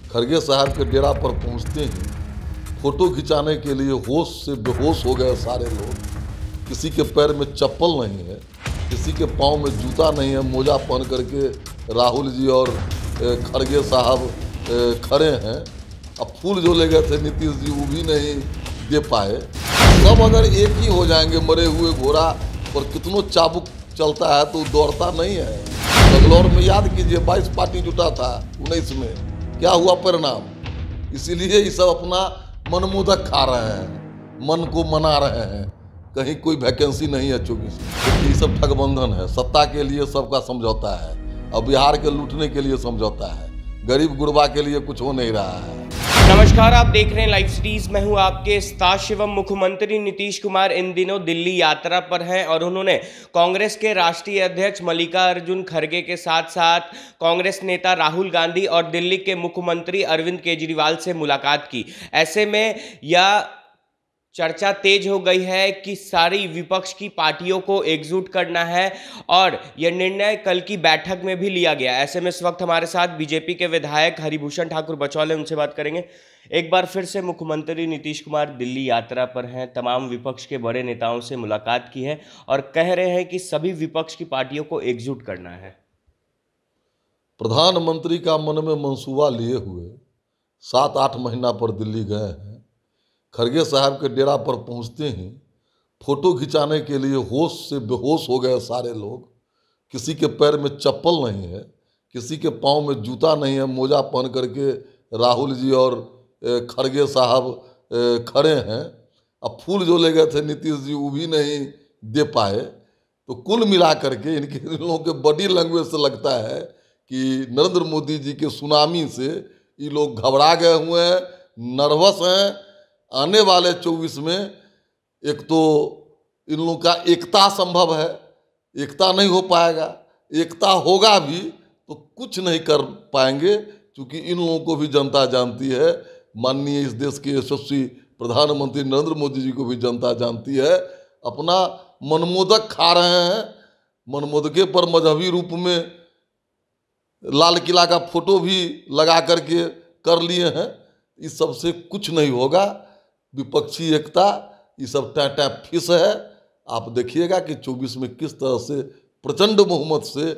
खड़गे साहब के डेरा पर पहुंचते ही फोटो खिंचाने के लिए होश से बेहोश हो गए सारे लोग। किसी के पैर में चप्पल नहीं है, किसी के पाँव में जूता नहीं है। मोजा पहन करके राहुल जी और खड़गे साहब खड़े हैं। अब फूल जो ले गए थे नीतीश जी वो भी नहीं दे पाए। सब अगर एक ही हो जाएंगे, मरे हुए घोड़ा और कितनों चाबुक चलता है तो दौड़ता नहीं है। बंगलौर में याद कीजिए 22 पार्टी जुटा था 19 में, क्या हुआ परिणाम। इसीलिए ये सब अपना मनमोदक खा रहे हैं, मन को मना रहे हैं। कहीं कोई वैकेंसी नहीं है 24 में। ये सब ठगबंधन है, सत्ता के लिए सबका समझौता है और बिहार के लूटने के लिए समझौता है। गरीब गुरबा के लिए कुछ हो नहीं रहा है। नमस्कार, आप देख रहे हैं लाइव सीरीज। मैं हूं आपके उस्ताद शिवम। मुख्यमंत्री नीतीश कुमार इन दिनों दिल्ली यात्रा पर हैं और उन्होंने कांग्रेस के राष्ट्रीय अध्यक्ष मल्लिकार्जुन खड़गे के साथ साथ कांग्रेस नेता राहुल गांधी और दिल्ली के मुख्यमंत्री अरविंद केजरीवाल से मुलाकात की। ऐसे में यह चर्चा तेज हो गई है कि सारी विपक्ष की पार्टियों को एकजुट करना है और यह निर्णय कल की बैठक में भी लिया गया। ऐसे में इस वक्त हमारे साथ बीजेपी के विधायक हरिभूषण ठाकुर बचौल हैं, उनसे बात करेंगे। एक बार फिर से मुख्यमंत्री नीतीश कुमार दिल्ली यात्रा पर हैं, तमाम विपक्ष के बड़े नेताओं से मुलाकात की है और कह रहे हैं कि सभी विपक्ष की पार्टियों को एकजुट करना है। प्रधानमंत्री का मन में मंसूबा लिए हुए 7-8 महीना पर दिल्ली गए हैं। खड़गे साहब के डेरा पर पहुंचते ही फोटो खिंचाने के लिए होश से बेहोश हो गए सारे लोग। किसी के पैर में चप्पल नहीं है, किसी के पाँव में जूता नहीं है। मोजा पहन करके राहुल जी और खड़गे साहब खड़े हैं। अब फूल जो ले गए थे नीतीश जी वो भी नहीं दे पाए। तो कुल मिला करके इन लोगों के बॉडी लैंग्वेज से लगता है कि नरेंद्र मोदी जी के सुनामी से ये लोग घबरा गए हुए हैं, नर्वस हैं। आने वाले 24 में एक तो इन लोगों का एकता संभव है, एकता नहीं हो पाएगा। एकता होगा भी तो कुछ नहीं कर पाएंगे, क्योंकि इन लोगों को भी जनता जानती है। माननीय इस देश के यशस्वी प्रधानमंत्री नरेंद्र मोदी जी को भी जनता जानती है। अपना मनमोदक खा रहे हैं। मनमोदके पर मजहबी रूप में लाल किला का फोटो भी लगा करके कर लिए हैं। इस सबसे कुछ नहीं होगा। विपक्षी एकता ये सब टाटा फिस है। आप देखिएगा कि 24 में किस तरह से प्रचंड बहुमत से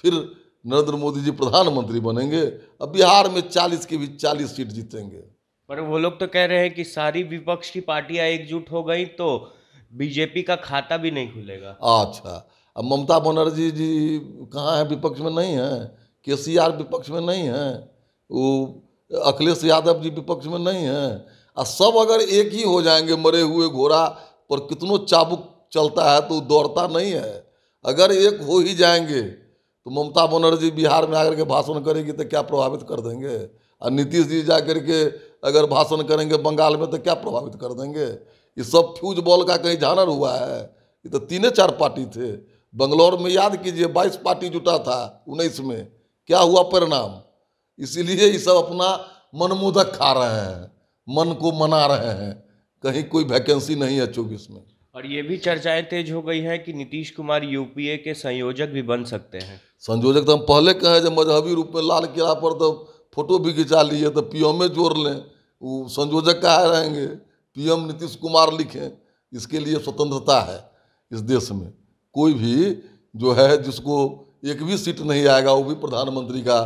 फिर नरेंद्र मोदी जी प्रधानमंत्री बनेंगे। अब बिहार में 40 की भी 40 सीट जीतेंगे। पर वो लोग तो कह रहे हैं कि सारी विपक्ष की पार्टियां एकजुट हो गई तो बीजेपी का खाता भी नहीं खुलेगा। अच्छा, अब ममता बनर्जी जी कहाँ है? विपक्ष में नहीं है। केसीआर विपक्ष में नहीं है। वो अखिलेश यादव जी विपक्ष में नहीं है। और सब अगर एक ही हो जाएंगे, मरे हुए घोड़ा पर कितनों चाबुक चलता है तो दौड़ता नहीं है। अगर एक हो ही जाएंगे तो ममता बनर्जी बिहार में आकर के भाषण करेगी तो क्या प्रभावित कर देंगे, और नीतीश जी जा करके अगर भाषण करेंगे बंगाल में तो क्या प्रभावित कर देंगे। ये सब फ्यूज बॉल का कहीं झानर हुआ है। ये तो 3-4 पार्टी थे। बंगलौर में याद कीजिए 22 पार्टी जुटा था 19 में, क्या हुआ परिणाम। इसीलिए ये सब अपना मनमोदक खा रहे हैं, मन को मना रहे हैं। कहीं कोई वैकेंसी नहीं है 24 में। और ये भी चर्चाएं तेज हो गई है कि नीतीश कुमार यूपीए के संयोजक भी बन सकते हैं। संयोजक तो हम पहले कहे जब मजहबी रूप में लाल किला पर तो फोटो भी खिंचा लिए, तो पीएम में जोड़ लें। वो संयोजक कहाँ रहेंगे? पीएम नीतीश कुमार लिखें। इसके लिए स्वतंत्रता है इस देश में। कोई भी जो है जिसको एक भी सीट नहीं आएगा वो भी प्रधानमंत्री का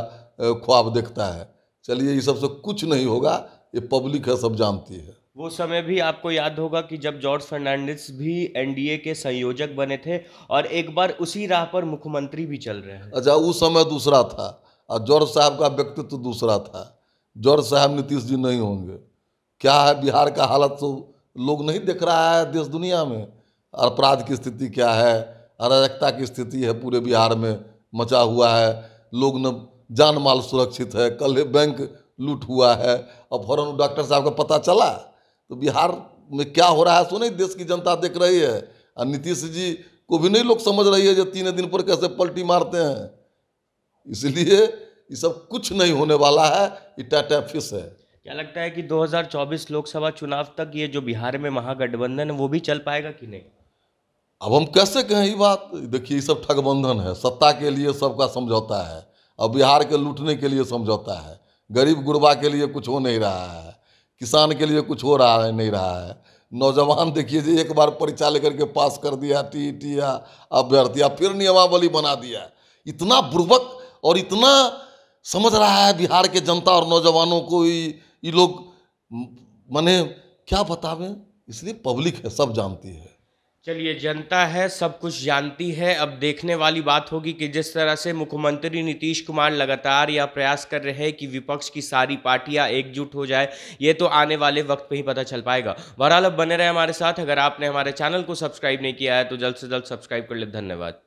ख्वाब देखता है। चलिए, ये सबसे कुछ नहीं होगा, ये पब्लिक है, सब जानती है। वो समय भी आपको याद होगा कि जब जॉर्ज फर्नांडिस भी एनडीए के संयोजक बने थे और एक बार उसी राह पर मुख्यमंत्री भी चल रहे हैं। अच्छा, उस समय दूसरा था और जॉर्ज साहब का व्यक्तित्व दूसरा था। जॉर्ज साहब नीतीश जी नहीं होंगे। क्या है बिहार का हालत तो लोग नहीं देख रहा है देश दुनिया में। अपराध की स्थिति क्या है, अराजकता की स्थिति है पूरे बिहार में मचा हुआ है। लोग न जान माल सुरक्षित है। कल बैंक लूट हुआ है और फौरन डॉक्टर साहब का पता चला। तो बिहार में क्या हो रहा है सो नहीं देश की जनता देख रही है। और नीतीश जी को भी नहीं लोग समझ रही है जो 3 दिन पर कैसे पलटी मारते हैं। इसलिए ये सब कुछ नहीं होने वाला है, ये टाटा फिश है। क्या लगता है कि 2024 लोकसभा चुनाव तक ये जो बिहार में महागठबंधन है वो भी चल पाएगा कि नहीं? अब हम कैसे कहें ये बात। देखिए, ये सब ठगबंधन है। सत्ता के लिए सबका समझौता है और बिहार के लूटने के लिए समझौता है। गरीब गुरबा के लिए कुछ हो नहीं रहा है, किसान के लिए कुछ हो रहा है नहीं रहा है। नौजवान देखिए जी, एक बार परीक्षा लेकर के पास कर दिया, टीईटी या अभ्यर्थी, फिर नियमावली बना दिया। इतना बुर्बक और इतना समझ रहा है बिहार के जनता और नौजवानों को ये लोग, माने क्या बतावें। इसलिए पब्लिक है, सब जानती है। चलिए, जनता है, सब कुछ जानती है। अब देखने वाली बात होगी कि जिस तरह से मुख्यमंत्री नीतीश कुमार लगातार यह प्रयास कर रहे हैं कि विपक्ष की सारी पार्टियां एकजुट हो जाए, ये तो आने वाले वक्त पे ही पता चल पाएगा। बहरहाल अब बने रहे हमारे साथ। अगर आपने हमारे चैनल को सब्सक्राइब नहीं किया है तो जल्द से जल्द सब्सक्राइब कर ले। धन्यवाद।